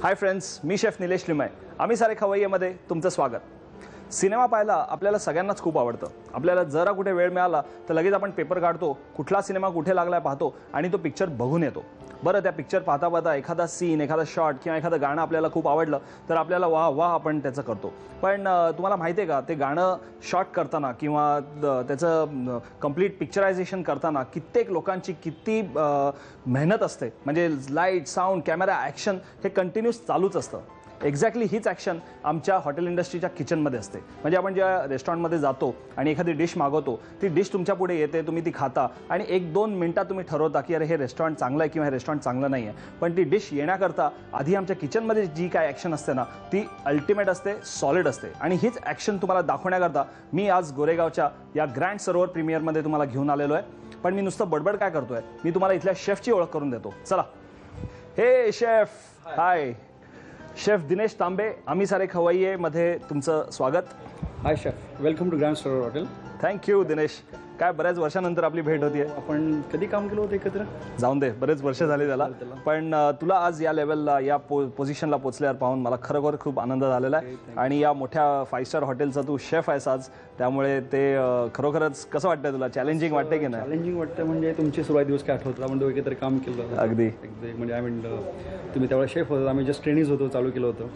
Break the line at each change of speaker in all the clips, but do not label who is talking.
Hi friends, मी chef Nilesh Limaye. आम्ही सारे खवय्येमध्ये तुमचं स्वागत. सिनेमा पाहायला आपल्याला सगळ्यांनाच खूप आवडतं. आपल्याला जरा कुठे वेळ मिळाला तर लगेच आपण पेपर काढतो, कुठला सिनेमा कुठे लागलाय पाहतो आणि तो पिक्चर बघून येतो. बरं, त्या पिक्चर पाहता पाहता एखादा सीन, एखादा शॉट किंवा एखादं गाणं आपल्याला खूप आवडलं तर आपल्याला वाह वाह आपण त्याचं करतो. पण तुम्हाला माहिती आहे का, ते गाणं शॉट करताना किंवा त्याचं कंप्लीट पिक्चरायझेशन करताना कित्येक लोकांची किती मेहनत असते. म्हणजे लाईट, साऊंड, कॅमेरा, ॲक्शन हे कंटिन्यूस चालूच असतं. एक्झॅक्टली हीच ॲक्शन आमच्या हॉटेल इंडस्ट्रीच्या किचनमध्ये असते. म्हणजे आपण जेव्हा रेस्टॉरंटमध्ये जातो आणि एखादी डिश मागवतो, ती डिश तुमच्या पुढे येते, तुम्ही ती खाता आणि 1-2 मिनिटात तुम्ही ठरवता की अरे हे रेस्टॉरंट चांगलं आहे किंवा हे रेस्टॉरंट चांगलं नाही आहे. पण ती डिश येण्याकरता आधी आमच्या किचनमध्ये जी काय ॲक्शन असते ना, ती अल्टिमेट असते, सॉलिड असते. आणि हीच ॲक्शन तुम्हाला दाखवण्याकरता मी आज गोरेगावच्या या ग्रँड सरोवर प्रीमियरमध्ये तुम्हाला घेऊन आलेलो आहे. पण मी नुसतं बडबड काय करतोय, मी तुम्हाला इथल्या शेफची ओळख करून देतो. चला. हे शेफ, हाय. शेफ दिनेश तांबे, आम्ही सारे खवय्येमध्ये तुमचं स्वागत.
हाय chef, welcome to grand Sarovar hotel.
Thank you Dinesh. काय बऱ्याच वर्षानंतर आपली भेट होतीये.
आपण कधी काम केलं होतं एकत्र?
जाऊन दे, बरेच वर्ष झाली त्याला. पण तुला आज या लेवलला, या पोझिशनला पोचल्यावर पाहून मला खरोखर खूप आनंद झालेला आहे. आणि या मोठ्या 5 स्टार हॉटेलचा तू शेफ आहेस आज, त्यामुळे ते खरोखरच कसं वाटतंय तुला? चॅलेंजिंग वाटते की नाही?
चॅलेंजिंग वाटतं. म्हणजे तुमचे सुरुवात दिवस काय आठवतात? आपण दोघे एकत्र काम केलं.
अगदी
म्हणजे आय मीन तुम्ही त्यावेळेला शेफ होतो, आम्ही जस्ट ट्रेनिंग होतो, चालू केलं होतं.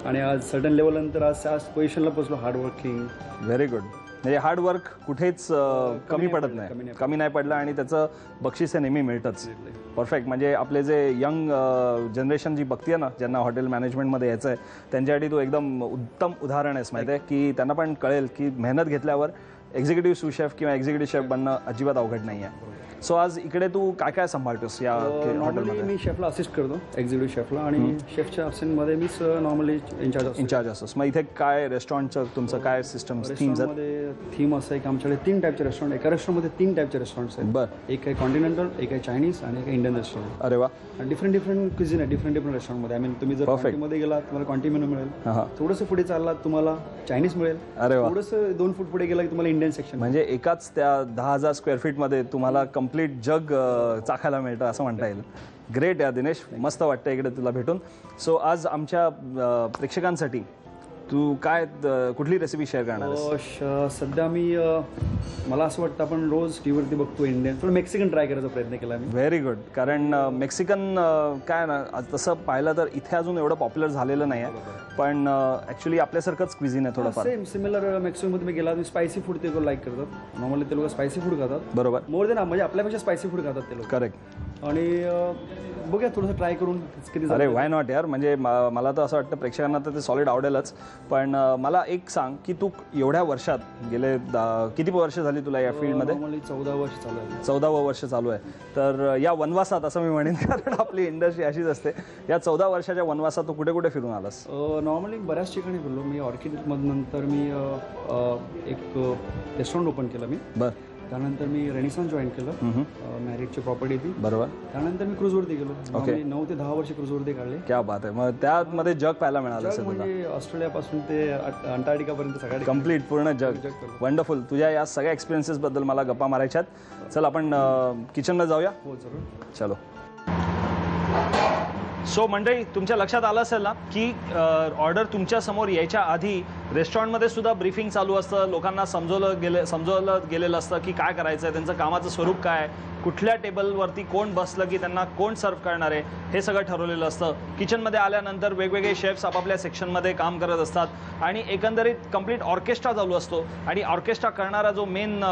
आणि आज सर्टन लेवलनंतर आज पोझिशनला पोचलो. हार्डवर्किंग.
Very good. म्हणजे हार्डवर्क कुठेच कमी पडत नाही, कमी नाही पडलं आणि त्याचं बक्षीस हे नेहमी मिळतंच. परफेक्ट. म्हणजे आपले जे यंग जनरेशन जी बघतीये ना, ज्यांना हॉटेल मॅनेजमेंटमध्ये यायचं आहे, त्यांच्यासाठी तू एकदम उत्तम उदाहरण आहेस. माहिती आहे की त्यांना पण कळेल की मेहनत घेतल्यावर एक्झिक्युटिव्ह सू शेफ किंवा एक्झिक्युटिव्ह शेफ बनणं अजिबात अवघड नाही आहे. सो आज इकडे तू काय काय सांभाळतोस या हॉटेलमध्ये?
मी शेफला असिस्ट करतो, एक्झिक्युटिव्ह शेफला. आणि शेफच्या असिस्टंटमध्ये मीच नॉर्मली
इंचार्ज असतोस. मग इथे काय रेस्टॉरंटचं तुमचं काय सिस्टम
मध्ये थीम असं आहे की आमच्याकडे 3 टाईपचे रेस्टॉरंट. एका रेस्टॉरंटमध्ये 3 टाईपचे रेस्टॉरंट्स आहेत.
बरं.
एक आहे कॉन्टिनेंटल, एक आहे चायनीज आणि एक आहे इंडियन रेस्टॉरंट.
अरे वा.
डिफरंट क्विझिन आहे डिफरंट रेस्टॉरंटमध्ये. आय मीन तुम्ही जर क्वांटिटीमध्ये गेलात तुम्हाला क्वांटिटी मेनू मिळेल. थोडंसं पुढे चाललात तुम्हाला चायनीज मिळेल.
अरे वा.
थोडंसं 2 फूट पुढे गेला की तुम्हाला इंडियन सेक्शन.
म्हणजे एकाच त्या 10,000 स्क्वेअर फीटमध्ये तुम्हाला कम्प्लीट जग चाखायला मिळतं असं म्हणता येईल. ग्रेट या दिनेश, मस्त वाटतं इकडे तुला भेटून. सो आज आमच्या प्रेक्षकांसाठी तू काय कुठली रेसिपी शेअर करणार?
सध्या मी मला असं वाटतं आपण रोज टीव्हीवरती बघतो इंडियन, थोडं मेक्सिकन ट्राय करायचा प्रयत्न केला मी.
Very good. कारण मेक्सिकन काय ना, तसं पाहिलं तर इथे अजून एवढं पॉप्युलर झालेलं नाही आहे. पण ॲक्च्युली आपल्यासारखंच क्विझिन आहे थोडंफार.
Same similar. मेक्सिकोमध्ये मी गेला, मी स्पायसी फूड ते लोक लाईक करतात. नॉर्मली ते लोक स्पायसी फूड खातात.
बरोबर.
मोर देन म्हणजे आपल्यापेक्षा स्पायसी फूड खातात ते लोक.
करेक्ट.
आणि बघूया थोडंसं ट्राय करून किती.
अरे वाय नॉट यार. म्हणजे मला तर असं वाटतं प्रेक्षकांना तर ते सॉलिड आवडेलच. पण मला एक सांग की तू एवढ्या वर्षात गेले किती वर्ष झाली तुला या फील्डमध्ये?
14 वर्ष चालू आहे.
14वं वर्ष चालू आहे. तर या वनवासात असं मी म्हणेन, कारण आपली इंडस्ट्री अशीच असते, या 14 वर्षाच्या वनवासात तू कुठे कुठे फिरून आलास?
नॉर्मली बऱ्याच ठिकाणी बोललो मी. ऑर्किडमधून नंतर मी एक रेस्टॉरंट ओपन केलं मी. बरं. त्यानंतर मी रेनिसॉन जॉईन केलं. मॅरिटची प्रॉपर्टी ती. बरोबर. त्यानंतर मी क्रूजवरती गेलो. ओके. 9 ते 10 वर्ष क्रूजवरती काढले.
क्या बात आहे. मग त्यामध्ये जग पाहायला मिळालं असेल तुला?
म्हणजे ऑस्ट्रेलियापासून ते अंटार्क्टिकापर्यंत सगळ्या
कम्प्लीट पूर्ण जग. वंडरफुल. तुझ्या या सगळ्या एक्सपिरियन्सेसबद्दल मला गप्पा मारायच्यात. चल आपण किचनमध्ये जाऊया.
हो जरूर.
चलो. सो मंडळी, तुमच्या लक्षात आलं असेल ना की ऑर्डर तुमच्या समोर यायच्या आधी रेस्टॉरंटमध्ये सुद्धा ब्रीफिंग चालू असतं. लोकांना समजवलं गेलेलं असतं की काय करायचं आहे, त्यांचं कामाचं स्वरूप काय आहे, कुठल्या टेबलवरती कोण बसलं की त्यांना कोण सर्व करणार आहे हे सगळं ठरवलेलं असतं. किचनमध्ये आल्यानंतर वेगवेगळे शेफ्स आपापल्या सेक्शनमध्ये काम करत असतात आणि एकंदरीत कंप्लीट ऑर्केस्ट्रा चालू असतो. आणि ऑर्केस्ट्रा करणारा जो मेन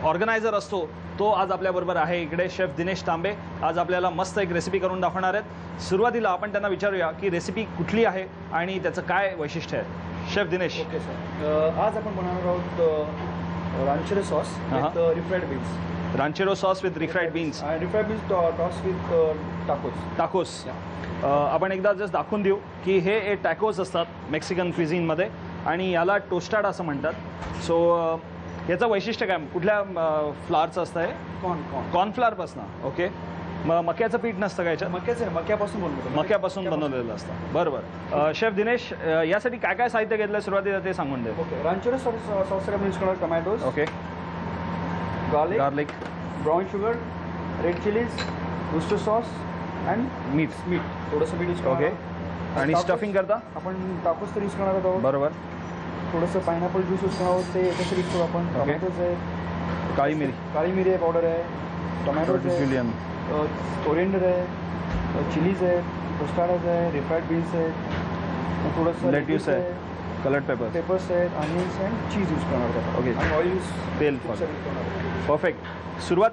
ऑर्गनायझर असतो तो आज आपल्याबरोबर आहे इकडे. शेफ दिनेश तांबे आज आपल्याला मस्त एक रेसिपी करून दाखवणार आहेत. सुरुवातीला आपण त्यांना विचारूया की रेसिपी कुठली आहे आणि त्याचं काय वैशिष्ट्य आहे. शेफ दिनेश.
Okay sir. आज आपण बनवणार आहोत ranchero sauce with refried beans.
Ranchero sauce with refried beans.
Refried beans toss with
tacos. आपण एकदा जस्ट दाखवून देऊ की हे टॅकोस असतात मेक्सिकन क्विझिनमध्ये आणि याला टोस्टाड असं म्हणतात. सो याचं वैशिष्ट्य काय? कुठल्या फ्लावरचं असतं हे? कॉर्नफ्लावरपासून. ओके. मग मक्याचं पीठ नसतं का याच्यात? मक्यापासून बनवलेलं असतं. बरोबर. शेफ दिनेश, यासाठी काय काय साहित्य घेतलं सुरुवातीला ते सांगून दे.
ओके. रांचेरो सॉस यूज करणार tomatoes.
Okay.
Garlic, brown sugar, red chillies, Worcester sauce and
मीठ.
थोडंसं मीठ यूज
ओके. आणि स्टफिंग करता
आपण टाकोस तर यूज करणार आहोत.
बरोबर.
थोडंसं पायनॅपल ज्यूस यूज करणार आहोत, ते याच्यासाठी यूज करू आपण.
ओके.
टोमॅटोज आहे,
काळी मिरी,
काळी मिरी आहे, पावडर आहे, टोमॅटोज आहे,
जुलियन,
कोरिएंडर आहे, चिलीज आहे, टोस्टाडाज आहे, रिफ्राईड बीन्स आहे, थोडंसं
लेट्यूस आहे, कलर्ड पेपर,
पेपर्स आहेत, अनियन्स अँड चीज यूज करणार आहोत.
ओके.
आणि ऑइल यूज
तेल. परफेक्ट. सुरुवात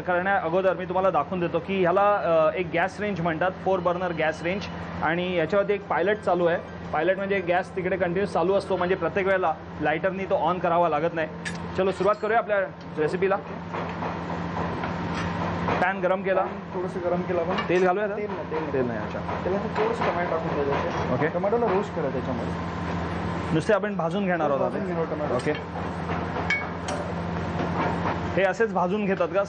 करण्या अगोदर मी तुम्हाला दाखवून देतो की ह्याला एक गॅस रेंज म्हणतात, 4 बर्नर गॅस रेंज. आणि याच्यावरती एक पायलट चालू आहे. पायलट म्हणजे गॅस तिकडे कंटिन्यूस चालू असतो, म्हणजे प्रत्येक वेळेला लायटरनी तो ऑन करावा लागत नाही. चलो सुरुवात करूया आपल्या रेसिपीला. पॅन गरम केला,
थोडंसं गरम केलं आपण.
तेल घालूया का?
तेल
नाही. अच्छा.
त्याच्यानंतर थोडंसं टोमॅटो टाकून द्यायचं.
ओके.
टोमॅटोला रोस्ट करा त्याच्यामध्ये.
नुसते आपण भाजून घेणार आहोत.
भाजून घेणार टोमॅटो.
ओके. हे असेच भाजून घेतात का?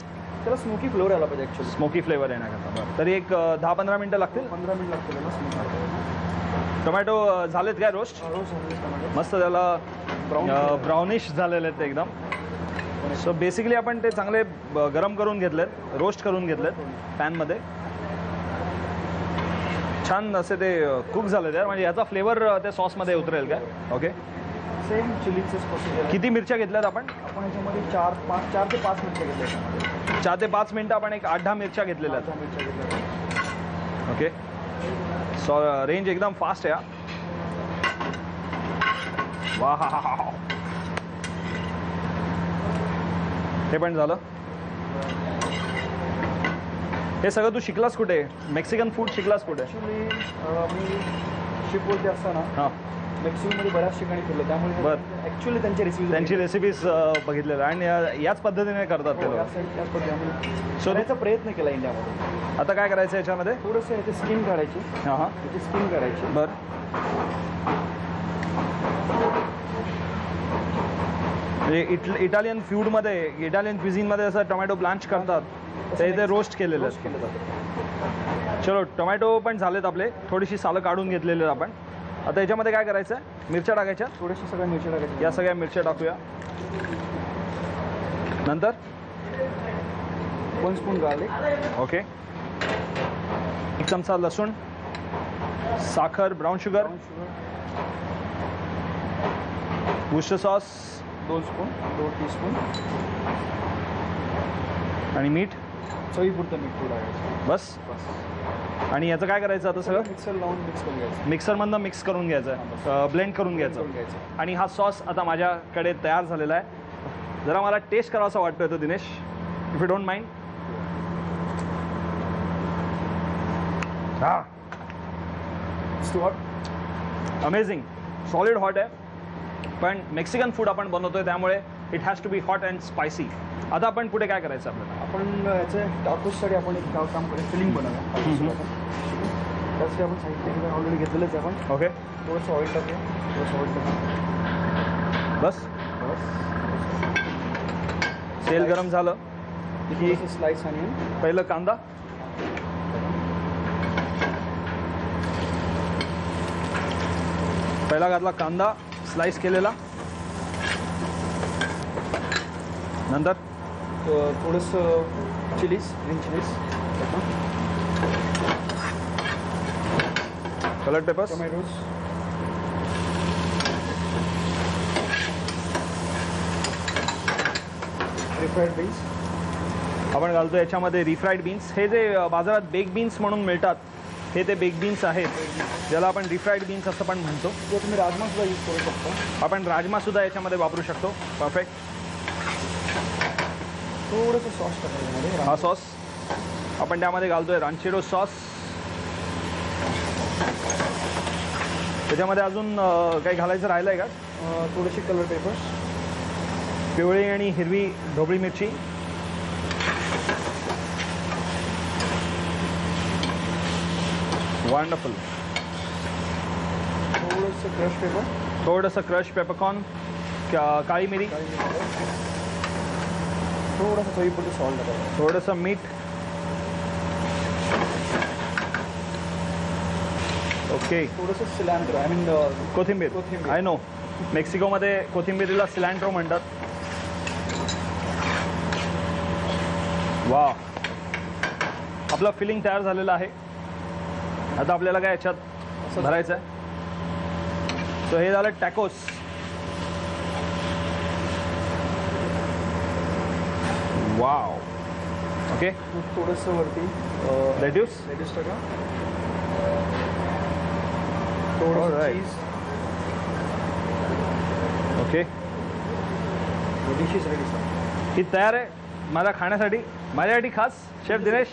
त्याला स्मोकी फ्लेवर आला पाहिजे ॲक्च्युअली.
Smoky flavour येण्याकरता. तरी एक 10-15 मिनटं लागतील.
15 मिनिट लागतील ना स्मोकी.
टोमॅटो झालेत काय रोस्ट?
रोस्ट झाले टोमॅटो.
मस्त त्याला ब्राउनिश झालेले आहेत ते एकदम. सो बेसिकली आपण ते चांगले गरम करून घेतलेत, रोस्ट करून घेतलेत पॅनमध्ये. छान असे ते कुक झाले ते, म्हणजे याचा फ्लेवर त्या सॉसमध्ये उतरेल काय? ओके.
सेम चिलीचेच प्रोसिजर.
किती मिरच्या घेतल्यात आपण?
आपण याच्यामध्ये 4 ते 5 मिरच्या घेतल्या.
4 ते 5 मिनटं आपण एक 8-10 मिरच्या घेतलेल्या आहेत.
मिरच्या घेतल्या.
ओके. सो रेंज एकदम फास्ट आहे. वा हा हा हा. हे पण झालं. हे सगळं तू शिकलास कुठे? मेक्सिकन फूड शिकलास कुठे?
ॲक्च्युली मी शिपवरती असताना
हां.
मेक्सिकोमध्ये बऱ्याच ठिकाणी फिरलो, त्यामुळे
बरं.
ॲक्च्युली
त्यांची रेसिपीज बघितलेल्या आणि याच पद्धतीने करतात ते लोक.
शोधायचा प्रयत्न केला इंडियामध्ये.
आता काय करायचं याच्यामध्ये?
थोडंसं याची स्किन काढायची.
हां हां.
याची स्किन काढायची.
बरं. म्हणजे इटालियन फूडमध्ये, इटालियन क्विझिनमध्ये असं टोमॅटो ब्लांच करतात, ते इथे रोस्ट केलेलं
रोस्ट केलं जातं.
चलो टोमॅटो पण झालेत आपले, थोडीशी सालं काढून घेतलेले आपण. आता याच्यामध्ये काय करायचं आहे? मिरच्या टाकायच्या.
थोडीशी सगळ्या मिरच्या टाकायच्या.
या सगळ्या मिरच्या टाकूया. नंतर
1 स्पून गार्लिक.
ओके. 1 चमचा लसूण, साखर, brown sugar, Worcester sauce
2 spoon, 2 teaspoon
आणि मीठ.
चवीपुरतं मीठ थोडं टाकायचं.
बस. आणि याचं काय करायचं आता? सगळं
मिक्सर लावून मिक्स करून घ्यायचं.
मिक्सरमधनं मिक्स करून घ्यायचं, ब्लेंड करून घ्यायचं. आणि हा सॉस आता माझ्याकडे तयार झालेला आहे. जरा मला टेस्ट करावासा वाटतोय तो Dinesh, if you don't mind. Amazing. Solid hot आहे, पण मेक्सिकन फूड आपण बनवतोय त्यामुळे it has to be hot and spicy. आता आपण पुढे काय करायचं आपल्याला?
आपण याचे टाकोससाठी आपण एक काम करूया, फिलिंग बनवूया. त्यासाठी आपण साहित्य ऑलरेडी घेतलेलंच आहे आपण.
ओके.
थोडंसं ऑइल टाकूया. थोडंसं ऑइल टाकूया.
बस. तेल गरम झालं
की स्लाइस अनियन.
पहिलं कांदा, पहिला घातला कांदा स्लाइस केलेला. नंतर
थोडंसं chillies, green chillies,
coloured peppers,
tomatoes, refried beans.
आपण घालतो याच्यामध्ये रिफ्राईड बीन्स. हे जे बाजारात बेक बीन्स म्हणून मिळतात, हे ते बेक बीन्स आहेत, ज्याला आपण रिफ्राईड बीन्स असं पण म्हणतो.
जो तुम्ही राजमासुद्धा यूज करू शकता.
आपण राजमासुद्धा याच्यामध्ये वापरू शकतो. परफेक्ट.
थोडंसं सॉस टाकायचं.
हा सॉस आपण त्यामध्ये घालतोय, रांचेरो सॉस. त्याच्यामध्ये अजून काही घालायचं राहिलं आहे का?
थोडेसे कलर पेपर्स,
पिवळी आणि हिरवी ढोबळी मिरची, वंडरफुल.
थोडंसं क्रश पेपर,
थोडंसं क्रश पेपरकॉर्न, काळी मिरी,
थोडंसं चवीपुरतं सॉल्ट टाकायचं,
थोडंसं मीठ. ओके.
थोडंसं सिलँड्रो, आय मीन
कोथिंबीर.
कोथिंबीर.
आय नो, मेक्सिकोमध्ये कोथिंबीरीला सिलँट्रो म्हणतात. वा. आपलं फिलिंग तयार झालेलं आहे. आता आपल्याला काय याच्यात भरायचं आहे. सो हे झालं टॅकोस. वाव. ओके,
थोडंसं वरती
लेट्यूस
टाका.
Alright.
Cheese.
Okay,
dish is ready sir.
ही तयार आहे मला खाण्यासाठी, माझ्यासाठी खास. Chef Dinesh,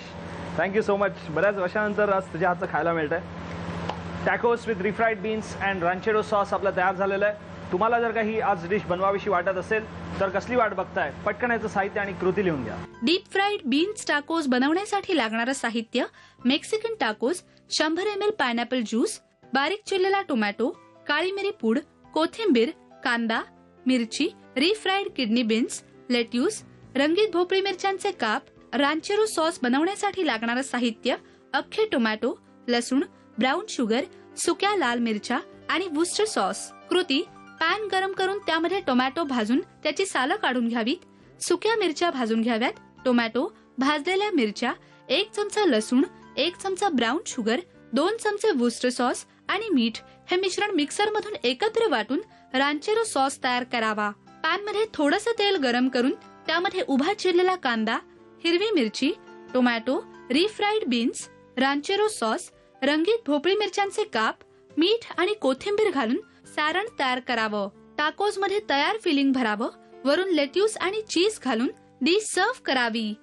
thank you so much. बऱ्याच वर्षानंतर आज तुझ्या हातचं खायला मिळत आहे. Tacos with refried beans and ranchero sauce आपला तयार झालेला आहे. तुम्हाला जर काही आज डिश बनवावीशी वाटत असेल तर कसली वाट बघताय, पटकन याचं साहित्य आणि कृती लिहून घ्या.
डीप फ्राईड बीन्स टाकोस बनवण्यासाठी लागणारं साहित्य: Mexican tacos, 100 ml pineapple juice, बारीक चिरलेला टोमॅटो, काळी मिरी पूड, कोथिंबीर, कांदा, मिरची, रिफ्राईड किडनी बीन्स, लेट्यूस, रंगीत भोपळी मिरच्यांचे काप. रांचेरो सॉस बनवण्यासाठी लागणारं साहित्य: अख्खे टोमॅटो, लसूण, ब्राऊन शुगर, सुक्या लाल मिरच्या आणि वुस्टर सॉस. कृती: पॅन गरम करून त्यामध्ये टोमॅटो भाजून त्याची सालं काढून घ्यावीत. सुक्या मिरच्या भाजून घ्याव्यात. टोमॅटो, भाजलेल्या मिरच्या, 1 चमचा लसूण, 1 चमचा ब्राऊन शुगर, 2 चमचे वुस्टर सॉस आणि मीठ हे मिश्रण मिक्सरमधून एकत्र वाटून रांचेरो सॉस तयार करावा. पॅन मध्ये थोडंसं तेल गरम करून त्यामध्ये उभा चिरलेला कांदा, हिरवी मिरची, टोमॅटो, रिफ्राईड बीन्स, रांचेरो सॉस, रंगीत भोपळी मिरच्यांचे काप, मीठ आणि कोथिंबीर घालून सारण तयार करावं. टाकोज मध्ये तयार फिलिंग भरावं. वरून लेट्यूस आणि चीज घालून डिश सर्व्ह करावी.